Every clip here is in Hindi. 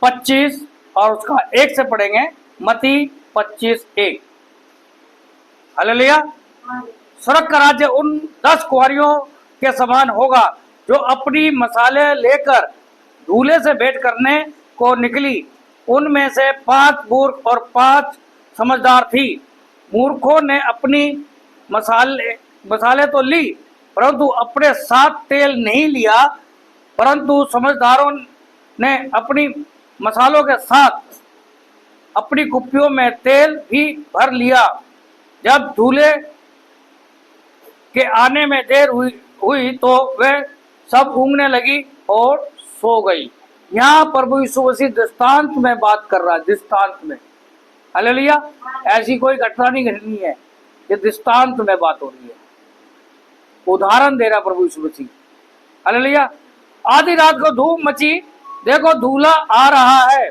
25 और उसका 1 से पढ़ेंगे मती 25:1। हालेलुया। स्वर्ग का राज्य उन 10 कुंवारियों के समान होगा जो अपनी मसाले लेकर दूल्हे से भेंट करने को निकली। उनमें से 5 मूर्ख और 5 समझदार थी। मूर्खों ने अपनी मसाले तो ली, परंतु अपने साथ तेल नहीं लिया। परंतु समझदारों ने अपनी मसालों के साथ अपनी कुप्पियों में तेल भी भर लिया। जब दूल्हे के आने में देर हुई तो वह सब ऊँघने लगी और सो गई। यहाँ प्रभु यीशु मसीह दृष्टांत में बात कर रहा है, दृष्टांत में। हालेलुया। ऐसी कोई घटना नहीं घटनी है, ये दृष्टांत में बात हो रही है, उदाहरण दे रहा प्रभु यीशु मसीह। हालेलुया। आधी रात को धूम मची, देखो दूल्हा आ रहा है,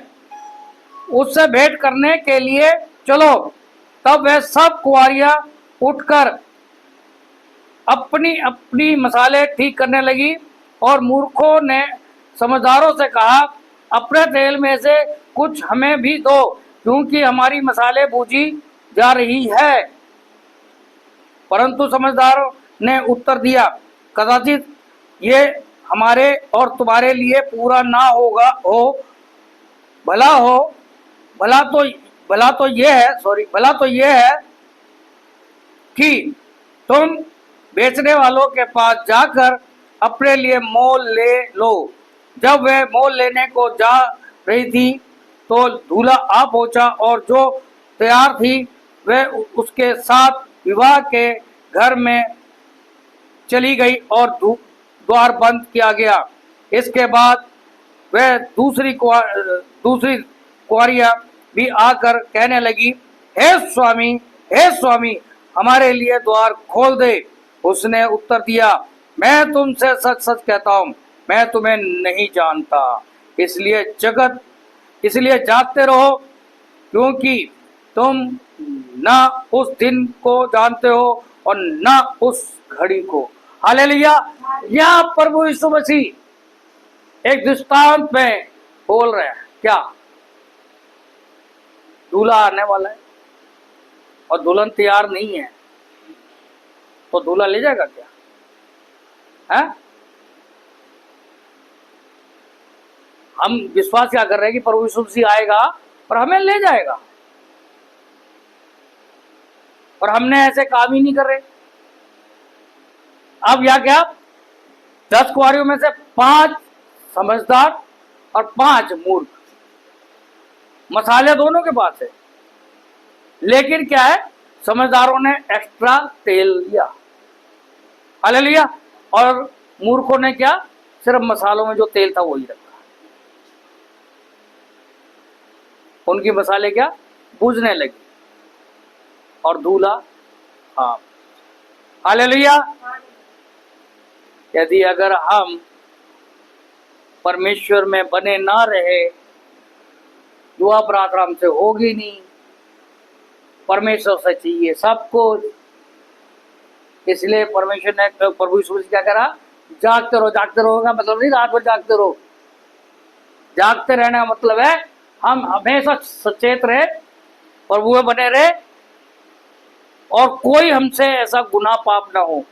उससे भेंट करने के लिए चलो। तब वह सब कुंवारियां उठकर अपनी अपनी मसाले ठीक करने लगी। और मूर्खों ने समझदारों से कहा, अपने तेल में से कुछ हमें भी दो, क्योंकि हमारी मसाले बूझी जा रही है। परंतु समझदारों ने उत्तर दिया, कदाचित ये हमारे और तुम्हारे लिए पूरा ना होगा हो भला तो ये है कि तुम बेचने वालों के पास जाकर अपने लिए मोल ले लो। जब वह मोल लेने को जा रही थी तो दूल्हा आ पहुंचा, और जो तैयार थी वह उसके साथ विवाह के घर में चली गई और द्वार बंद किया गया। इसके बाद वह दूसरी कुंवारियां भी आकर कहने लगी, हे स्वामी, हमारे लिए द्वार खोल दे। उसने उत्तर दिया, मैं तुमसे सच सच कहता हूँ, मैं तुम्हें नहीं जानता। इसलिए जागते रहो, क्योंकि तुम ना उस दिन को जानते हो और ना उस घड़ी को। हालेलुया। यहाँ प्रभु यीशु मसीह एक दृष्टांत में बोल रहे हैं, क्या दूल्हा आने वाला है और दुल्हन तैयार नहीं है, तो दूल्हा ले जाएगा क्या? है? हम विश्वास क्या कर रहे हैं कि प्रभु यीशु मसीह आएगा और हमें ले जाएगा, और हमने ऐसे काम ही नहीं कर रहे। अब या क्या 10 कुंवारियों में से 5 समझदार और 5 मूर्ख। मसाले दोनों के पास है, लेकिन क्या है, समझदारों ने एक्स्ट्रा तेल लिया। हालेलुया। और मूर्खों ने क्या, सिर्फ मसालों में जो तेल था वही रखा। उनकी मसाले क्या बूझने लगी और दूल्हा हाँ। हालेलुया। यदि अगर हम परमेश्वर में बने ना रहे, दुआ प्रार्थना हमसे होगी नहीं। परमेश्वर से चाहिए सब कुछ। इसलिए परमेश्वर ने प्रभु यीशु मसीह क्या करा, जागते रहो का मतलब नहीं रात भर जागते रहो। जागते रहने का मतलब है हम हमेशा सचेत रहे, प्रभु में बने रहे, और कोई हमसे ऐसा गुनाह पाप ना हो।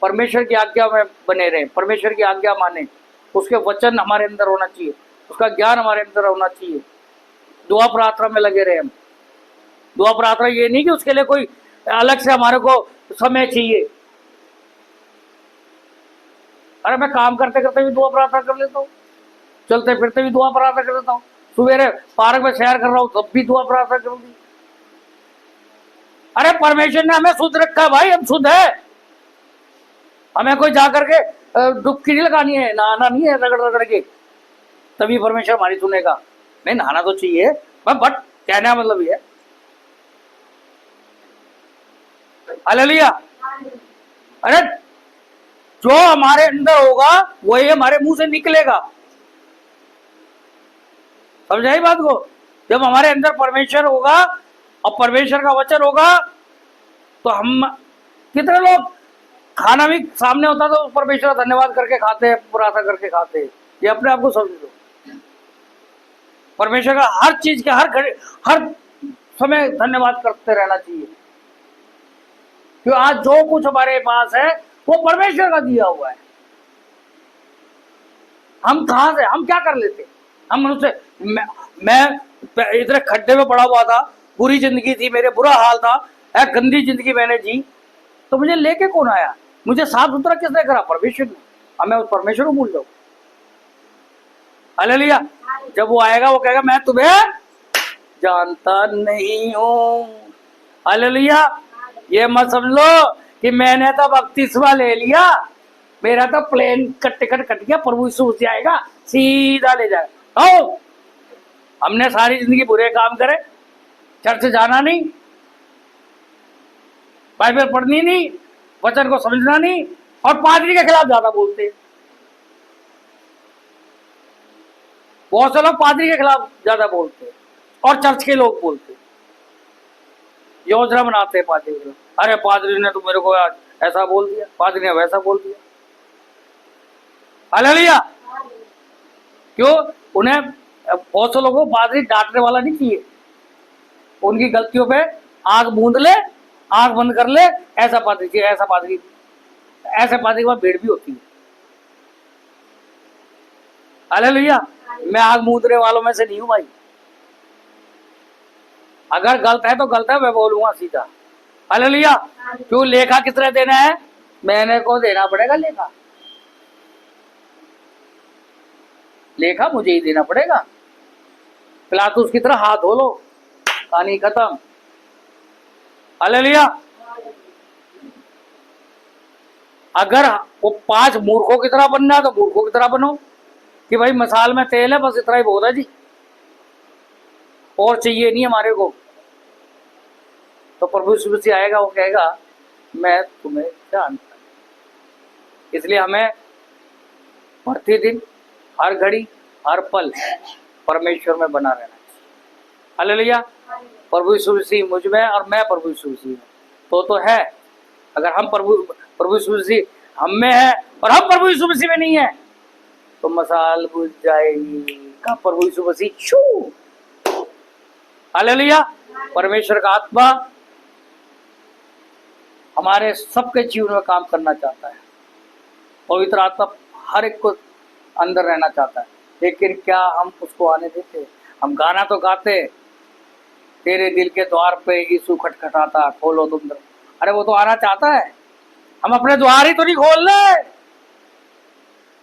परमेश्वर की आज्ञा में बने रहे, परमेश्वर की आज्ञा माने, उसके वचन हमारे अंदर होना चाहिए, उसका ज्ञान हमारे अंदर होना चाहिए। दुआ प्रार्थना में लगे रहे हम। दुआ प्रार्थना ये नहीं कि उसके लिए कोई अलग से हमारे को समय चाहिए। अरे मैं काम करते करते भी दुआ प्रार्थना कर लेता हूँ, चलते फिरते भी दुआ प्रार्थना कर लेता हूँ, सवेरे पार्क में सैर कर रहा हूँ तब भी दुआ प्रार्थना करूंगी। अरे परमेश्वर ने हमें शुद्ध रखा है भाई, हम शुद्ध है। हमें कोई जा करके डुबकी नहीं लगानी है, नहाना नहीं है रगड़ रगड़ के, तभी परमेश्वर हमारी सुनेगा। नहीं, नहाना तो चाहिए, बट कहने का मतलब ये है। हालेलुया। अरे जो हमारे अंदर होगा वही हमारे मुंह से निकलेगा। समझाई बात को? जब हमारे अंदर परमेश्वर होगा और परमेश्वर का वचन होगा तो हम, कितने लोग खाना भी सामने होता तो परमेश्वर का धन्यवाद करके खाते हैं, प्रार्थना करके खाते हैं। ये अपने आप को समझ लो। परमेश्वर का हर चीज के हर घड़ी हर समय धन्यवाद करते रहना चाहिए, क्योंकि आज जो कुछ हमारे पास है वो परमेश्वर का दिया हुआ है। हम कहां से, हम क्या कर लेते, हम मनुष्य, मैं इतने खड्डे में पड़ा हुआ था, बुरी जिंदगी थी, मेरे बुरा हाल था, एक गंदी जिंदगी मैंने जी, तो मुझे लेके कौन आया, मुझे साफ सुथरा किसने करा, परमेश्वर ने। अब मैं उस परमेश्वर को भूल जाऊं? हालेलुया। जब वो आएगा वो कहेगा मैं तुम्हें जानता नहीं हूं। हालेलुया। ये मत समझ लो कि मैंने तो बपतिस्मा ले लिया, मेरा तो प्लेन का टिकट कट गया, प्रभु यीशु उससे आएगा सीधा ले जाएगा। हो, हमने सारी जिंदगी बुरे काम करे, चर्च जाना नहीं, बाइबल पढ़नी नहीं, वचन को समझना नहीं, और पादरी के खिलाफ ज्यादा बोलते हैं। बहुत से लोग पादरी के खिलाफ ज्यादा बोलते हैं और चर्च के लोग बोलते हैं, योजना बनाते हैं पादरी के खिलाफ। अरे पादरी ने तो मेरे को ऐसा बोल दिया, पादरी ने वैसा बोल दिया। हालेलुया। क्यों? उन्हें बहुत से लोगों को पादरी डांटने वाला नहीं चाहिए, उनकी गलतियों पे आंख मूंद ले, आंख बंद कर ले, ऐसा पादरी चाहिए। ऐसे पादरी के बाद भीड़ भी होती है। हालेलुया। मैं आंख मूंदने वालों में से नहीं हूं भाई। अगर गलत है तो गलत है, मैं बोलूंगा सीधा। हालेलुया। क्यों? लेखा किस तरह देना है? मैंने को देना पड़ेगा लेखा, लेखा मुझे ही देना पड़ेगा। पिलातुस की तरह हाथ धो लो, कहानी खत्म। हालेलुया। अगर वो 5 मूर्खों की तरह बनना है तो मूर्खों की तरह बनो, कि भाई मसाल में तेल है, बस इतना ही बहुत है जी, और चाहिए नहीं हमारे को। तो प्रभु यीशु मसीह आएगा, वो कहेगा मैं तुम्हें जानता। इसलिए हमें प्रतिदिन, हर घड़ी, हर पल परमेश्वर में बना रहना चाहिए। हालेलुया। प्रभु यीशु मसीह मुझ में और मैं प्रभु यीशु मसीह में, तो है। अगर हम प्रभु यीशु मसीह हम में है और हम प्रभु यीशु मसीह में नहीं है तो मसाल बुझ जाएगी। का प्रभु यीशु मसीह छू। हालेलुया। परमेश्वर का आत्मा हमारे सबके जीवन में काम करना चाहता है, पवित्र आत्मा हर एक को अंदर रहना चाहता है, लेकिन क्या हम उसको आने देते? हम गाना तो गाते, तेरे दिल के द्वार पे यीशु खटखटाता, खोलो तुम। अरे वो तो आना चाहता है, हम अपने द्वार ही तो नहीं खोल रहे।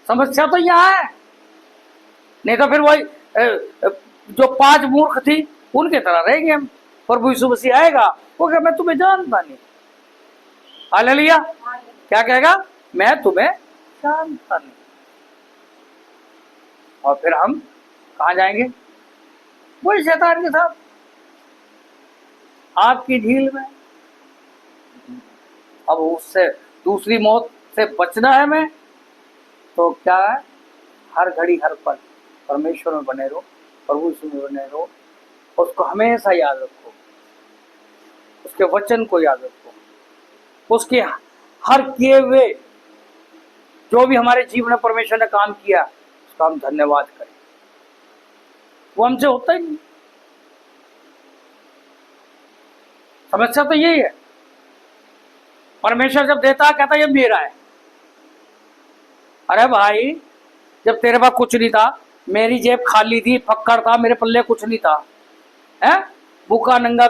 समस्या तो यहाँ है। नहीं तो फिर वही जो 5 मूर्ख थी उनके तरह रहेंगे हम। प्रभु यीशु मसीह आएगा, वो कहेगा मैं तुम्हें जानता नहीं। हालेलुया। क्या कहेगा? मैं तुम्हें जानता नहीं। और फिर हम कहाँ जाएंगे? वही शैतान के साथ, आग की झील में। अब उससे दूसरी मौत से बचना है हमें, तो क्या है? हर घड़ी हर पल परमेश्वर में बने रहो, प्रभु यीशु में बने रहो, उसको हमेशा याद रखो, उसके वचन को याद रखो, उसके हर किए हुए जो भी हमारे जीवन में परमेश्वर ने काम किया उसका हम धन्यवाद करें। वो हमसे होता ही नहीं। समस्या तो यही है। परमेश्वर जब देता है कहता है ये मेरा है। अरे भाई, जब तेरे पास कुछ नहीं था, मेरी जेब खाली थी, फक्कड़ था, मेरे पल्ले कुछ नहीं था, है भूखा नंगा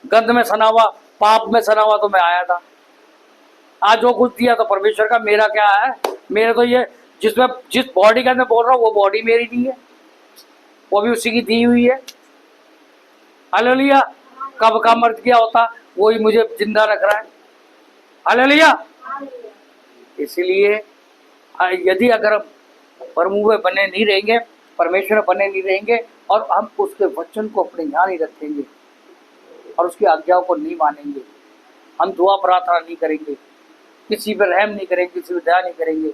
गंद में सना हुआ, पाप में सना हुआ, तो मैं आया था। आज जो कुछ दिया तो परमेश्वर का, मेरा क्या है? मेरे तो ये जिस बॉडी का मैं बोल रहा हूँ वो बॉडी मेरी नहीं है, वो भी उसी की दी हुई है। हालेलुया। कब का मर गया होता वही मुझे जिंदा रख रहा है। हालेलुया। इसलिए यदि अगर प्रभु में बने नहीं रहेंगे, परमेश्वर में बने नहीं रहेंगे, और हम उसके वचन को अपने यहाँ नहीं रखेंगे और उसकी आज्ञाओं को नहीं मानेंगे, हम दुआ प्रार्थना नहीं करेंगे, किसी पर रहम नहीं करेंगे, किसी पर दया नहीं करेंगे,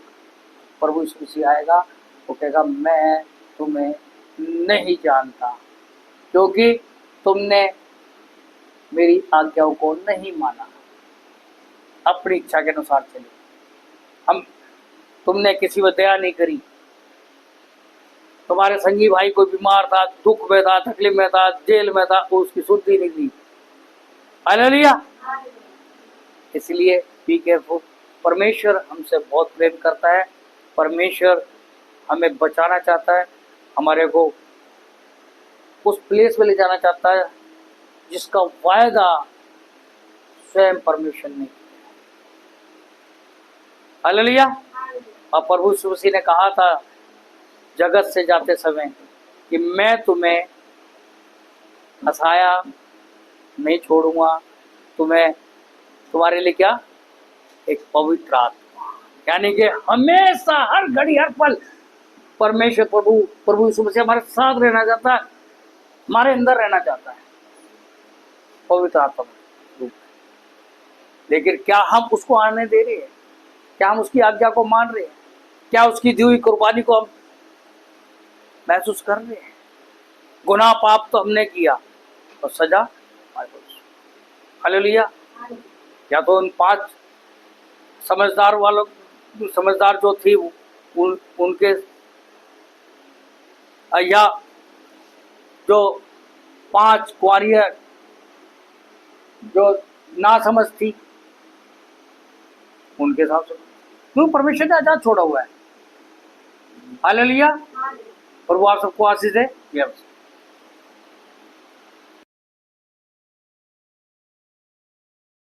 प्रभु यीशु मसीह आएगा, वो कहेगा मैं तुम्हें नहीं जानता, क्योंकि तुमने मेरी आज्ञाओं को नहीं माना, अपनी इच्छा के अनुसार चले। तुमने किसी पर दया नहीं करी, तुम्हारे संगी भाई कोई बीमार था, दुख में था, तकलीफ में था, जेल में था, तो उसकी सुधि नहीं दी। हालेलुया। इसलिए बी केयरफुल। परमेश्वर हमसे बहुत प्रेम करता है, परमेश्वर हमें बचाना चाहता है, हमारे को उस प्लेस में ले जाना चाहता है जिसका वायदा स्वयं परमेश्वर ने किया। हालेलुया। और प्रभु यीशु मसीह ने कहा था जगत से जाते समय कि मैं तुम्हें हंसाया नहीं छोड़ूंगा, तुम्हें तुम्हारे लिए क्या, एक पवित्र आत्मा, यानी कि हमेशा हर घड़ी हर पल परमेश्वर प्रभु यीशु मसीह हमारे साथ रहना चाहता है, हमारे अंदर रहना चाहता है पवित्र आत्मा रूप। लेकिन क्या हम उसको आने दे रहे हैं? क्या हम उसकी आज्ञा को मान रहे हैं? क्या उसकी दी हुई कुर्बानी को हम महसूस कर रहे हैं? गुनाह पाप तो हमने किया और सजा हमारे पास। हालेलुया। या तो उन 5 समझदार जो थी उनके, या जो 5 कुआरियां जो ना समझ थी उनके हिसाब से, क्यों परमेश्वर ने आजाद छोड़ा हुआ है। हालेलुया। प्रभु आप सबको आशीष दे।